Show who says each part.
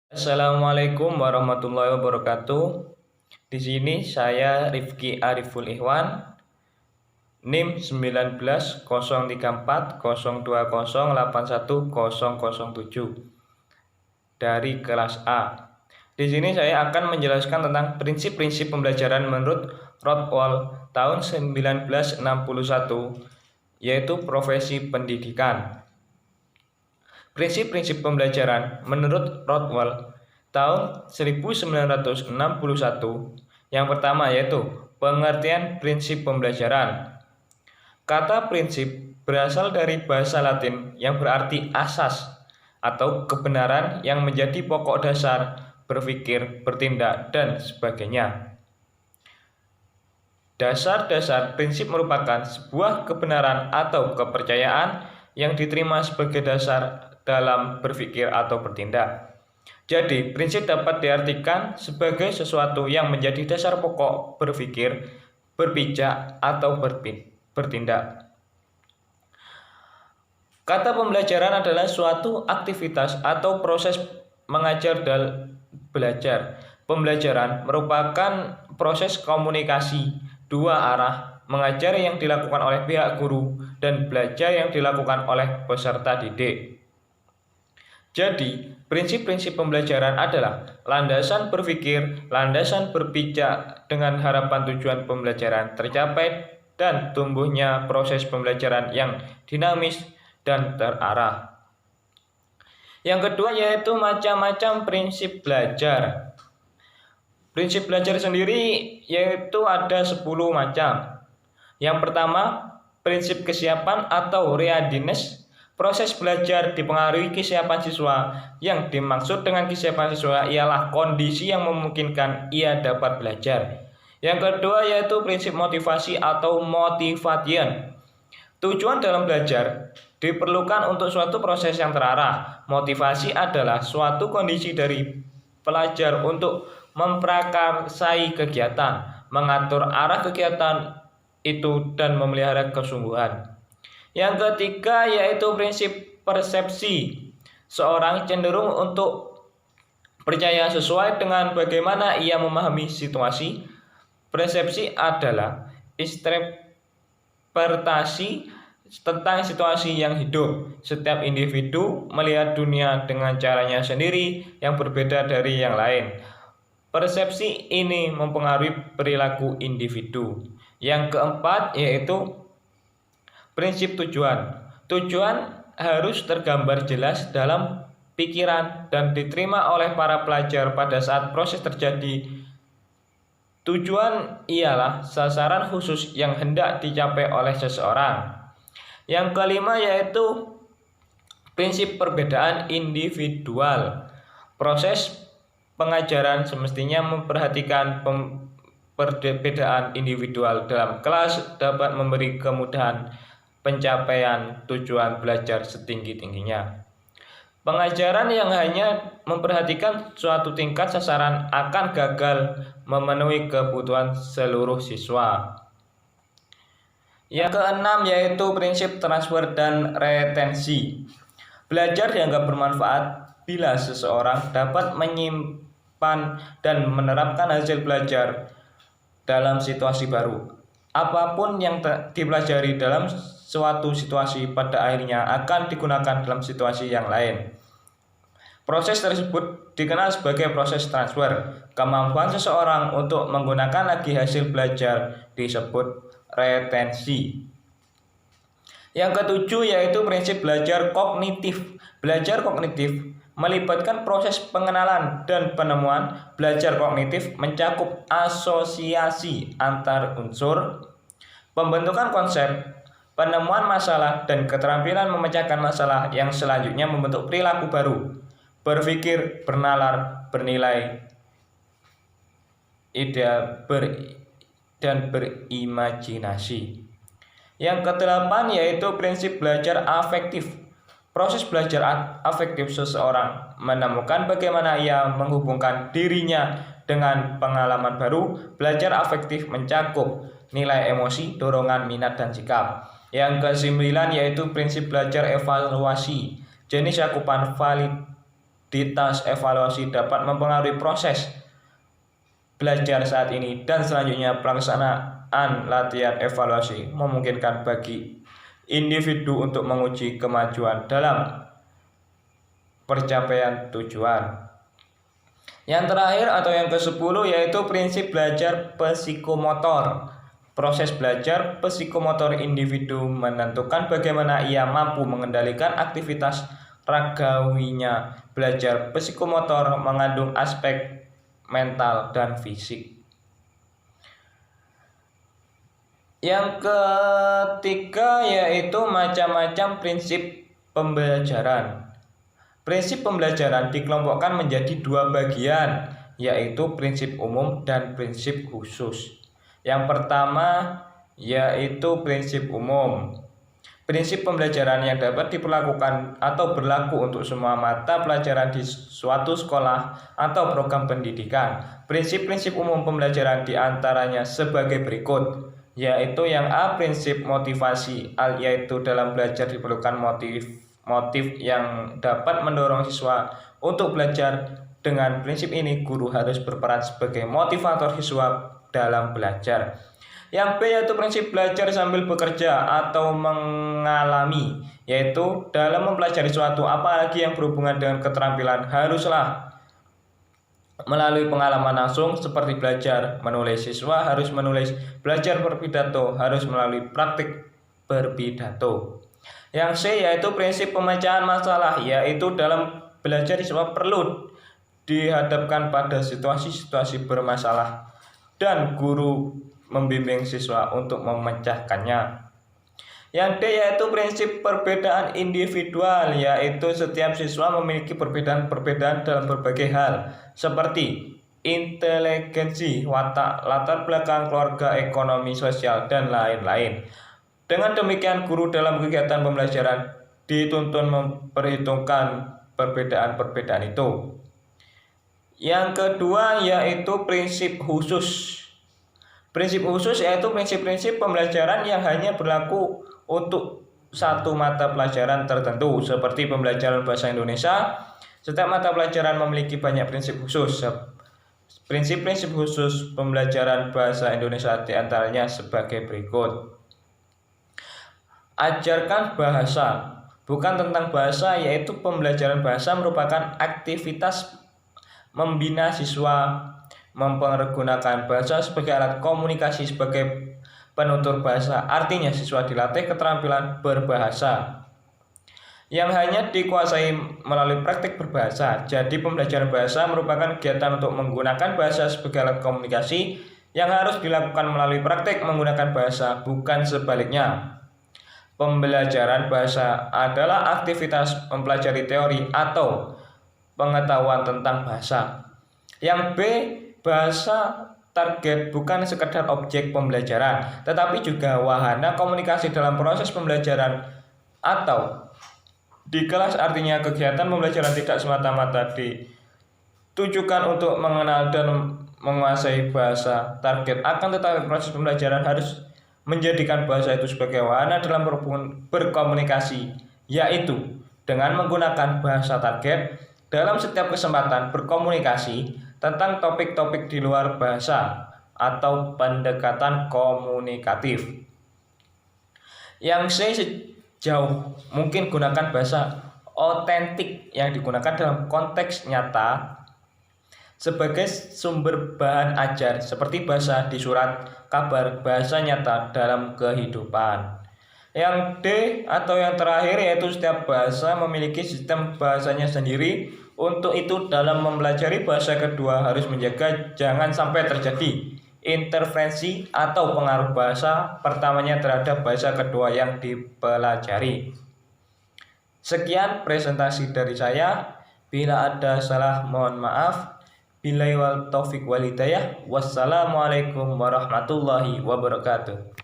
Speaker 1: Assalamualaikum warahmatullahi wabarakatuh. Di sini saya Rifki Ariful Ikhwan, NIM 19+03402081007 dari kelas A. Di sini saya akan menjelaskan tentang prinsip-prinsip pembelajaran menurut Rothwell tahun 1961, yaitu profesi pendidikan. Prinsip-prinsip pembelajaran menurut Rothwell tahun 1961 yang pertama yaitu pengertian prinsip pembelajaran. Kata prinsip berasal dari bahasa Latin yang berarti asas atau kebenaran yang menjadi pokok dasar berpikir, bertindak, dan sebagainya. Dasar-dasar prinsip merupakan sebuah kebenaran atau kepercayaan yang diterima sebagai dasar dalam berpikir atau bertindak. Jadi, prinsip dapat diartikan sebagai sesuatu yang menjadi dasar pokok berpikir, berpijak, atau bertindak. Kata pembelajaran adalah suatu aktivitas atau proses mengajar dan belajar. Pembelajaran merupakan proses komunikasi dua arah, mengajar yang dilakukan oleh pihak guru dan belajar yang dilakukan oleh peserta didik. Jadi, prinsip-prinsip pembelajaran adalah landasan berpikir, landasan berpijak dengan harapan tujuan pembelajaran tercapai dan tumbuhnya proses pembelajaran yang dinamis dan terarah. Yang kedua yaitu macam-macam prinsip belajar. Prinsip belajar sendiri yaitu ada 10 macam. Yang pertama, prinsip kesiapan atau readiness. Proses belajar dipengaruhi kesiapan siswa. Yang dimaksud dengan kesiapan siswa ialah kondisi yang memungkinkan ia dapat belajar. Yang kedua yaitu prinsip motivasi atau motivation. Tujuan dalam belajar diperlukan untuk suatu proses yang terarah. Motivasi adalah suatu kondisi dari pelajar untuk memprakarsai kegiatan, mengatur arah kegiatan itu, dan memelihara kesungguhan. Yang ketiga yaitu prinsip persepsi. Seorang cenderung untuk percaya sesuai dengan bagaimana ia memahami situasi. Persepsi adalah interpretasi tentang situasi yang hidup. Setiap individu melihat dunia dengan caranya sendiri yang berbeda dari yang lain. Persepsi ini mempengaruhi perilaku individu. Yang keempat yaitu prinsip tujuan. Tujuan harus tergambar jelas dalam pikiran dan diterima oleh para pelajar pada saat proses terjadi. Tujuan ialah sasaran khusus yang hendak dicapai oleh seseorang. Yang kelima yaitu prinsip perbedaan individual. Proses pengajaran semestinya memperhatikan perbedaan individual dalam kelas dapat memberi kemudahan pencapaian tujuan belajar setinggi-tingginya. Pengajaran yang hanya memperhatikan suatu tingkat sasaran akan gagal memenuhi kebutuhan seluruh siswa. Yang keenam yaitu prinsip transfer dan retensi. Belajar dianggap bermanfaat bila seseorang dapat menyimpan dan menerapkan hasil belajar dalam situasi baru. Apapun yang dipelajari dalam suatu situasi pada akhirnya akan digunakan dalam situasi yang lain. Proses tersebut dikenal sebagai proses transfer. Kemampuan seseorang untuk menggunakan lagi hasil belajar disebut retensi. Yang ketujuh yaitu prinsip belajar kognitif. Belajar kognitif melibatkan proses pengenalan dan penemuan. Belajar kognitif mencakup asosiasi antar unsur, pembentukan konsep, penemuan masalah, dan keterampilan memecahkan masalah yang selanjutnya membentuk perilaku baru. Berpikir, bernalar, bernilai, ideal, dan berimajinasi. Yang kedelapan yaitu prinsip belajar afektif. Proses belajar afektif seseorang menemukan bagaimana ia menghubungkan dirinya dengan pengalaman baru. Belajar afektif mencakup nilai emosi, dorongan, minat, dan sikap. Yang kesembilan yaitu prinsip belajar evaluasi. Jenis cakupan validasi tas evaluasi dapat mempengaruhi proses belajar saat ini dan selanjutnya pelaksanaan latihan evaluasi memungkinkan bagi individu untuk menguji kemajuan dalam pencapaian tujuan. Yang terakhir atau yang ke-10 yaitu prinsip belajar psikomotor. Proses belajar psikomotor individu menentukan bagaimana ia mampu mengendalikan aktivitas ragawinya. Belajar psikomotor mengandung aspek mental dan fisik. Yang ketiga yaitu macam-macam prinsip pembelajaran. Prinsip pembelajaran dikelompokkan menjadi dua bagian, yaitu prinsip umum dan prinsip khusus. Yang pertama yaitu prinsip umum. Prinsip pembelajaran yang dapat diperlakukan atau berlaku untuk semua mata pelajaran di suatu sekolah atau program pendidikan. Prinsip-prinsip umum pembelajaran diantaranya sebagai berikut, yaitu yang A, prinsip motivasi, yaitu dalam belajar diperlukan motif yang dapat mendorong siswa untuk belajar. Dengan prinsip ini, guru harus berperan sebagai motivator siswa dalam belajar. Yang B yaitu prinsip belajar sambil bekerja atau mengalami, yaitu dalam mempelajari suatu apalagi yang berhubungan dengan keterampilan haruslah melalui pengalaman langsung seperti belajar menulis. Siswa harus menulis, belajar berpidato harus melalui praktik berpidato. Yang C yaitu prinsip pemecahan masalah, yaitu dalam belajar siswa perlu dihadapkan pada situasi-situasi bermasalah dan guru membimbing siswa untuk memecahkannya. Yang D yaitu prinsip perbedaan individual, yaitu setiap siswa memiliki perbedaan-perbedaan dalam berbagai hal seperti inteligensi, watak, latar belakang keluarga, ekonomi, sosial, dan lain-lain. Dengan demikian, guru dalam kegiatan pembelajaran dituntun memperhitungkan perbedaan-perbedaan itu. Yang kedua yaitu prinsip khusus. Prinsip khusus yaitu prinsip-prinsip pembelajaran yang hanya berlaku untuk satu mata pelajaran tertentu, seperti pembelajaran bahasa Indonesia. Setiap mata pelajaran memiliki banyak prinsip khusus. Prinsip-prinsip khusus pembelajaran bahasa Indonesia diantaranya sebagai berikut. Ajarkan bahasa, bukan tentang bahasa, yaitu pembelajaran bahasa merupakan aktivitas membina siswa mempergunakan bahasa sebagai alat komunikasi sebagai penutur bahasa. Artinya siswa dilatih keterampilan berbahasa yang hanya dikuasai melalui praktik berbahasa. Jadi pembelajaran bahasa merupakan kegiatan untuk menggunakan bahasa sebagai alat komunikasi yang harus dilakukan melalui praktik menggunakan bahasa, bukan sebaliknya. Pembelajaran bahasa adalah aktivitas mempelajari teori atau pengetahuan tentang bahasa. Yang B, bahasa target bukan sekedar objek pembelajaran, tetapi juga wahana komunikasi dalam proses pembelajaran atau di kelas. Artinya kegiatan pembelajaran tidak semata-mata ditujukan untuk mengenal dan menguasai bahasa target, akan tetapi proses pembelajaran harus menjadikan bahasa itu sebagai wahana dalam berkomunikasi, yaitu dengan menggunakan bahasa target dalam setiap kesempatan berkomunikasi tentang topik-topik di luar bahasa atau pendekatan komunikatif. Yang C, sejauh mungkin gunakan bahasa otentik yang digunakan dalam konteks nyata sebagai sumber bahan ajar, seperti bahasa di surat kabar, bahasa nyata dalam kehidupan. Yang D atau yang terakhir yaitu setiap bahasa memiliki sistem bahasanya sendiri. Untuk itu dalam mempelajari bahasa kedua harus menjaga jangan sampai terjadi intervensi atau pengaruh bahasa pertamanya terhadap bahasa kedua yang dipelajari. Sekian presentasi dari saya. Bila ada salah mohon maaf. Billahi wal taufiq wal hidayah. Wassalamualaikum warahmatullahi wabarakatuh.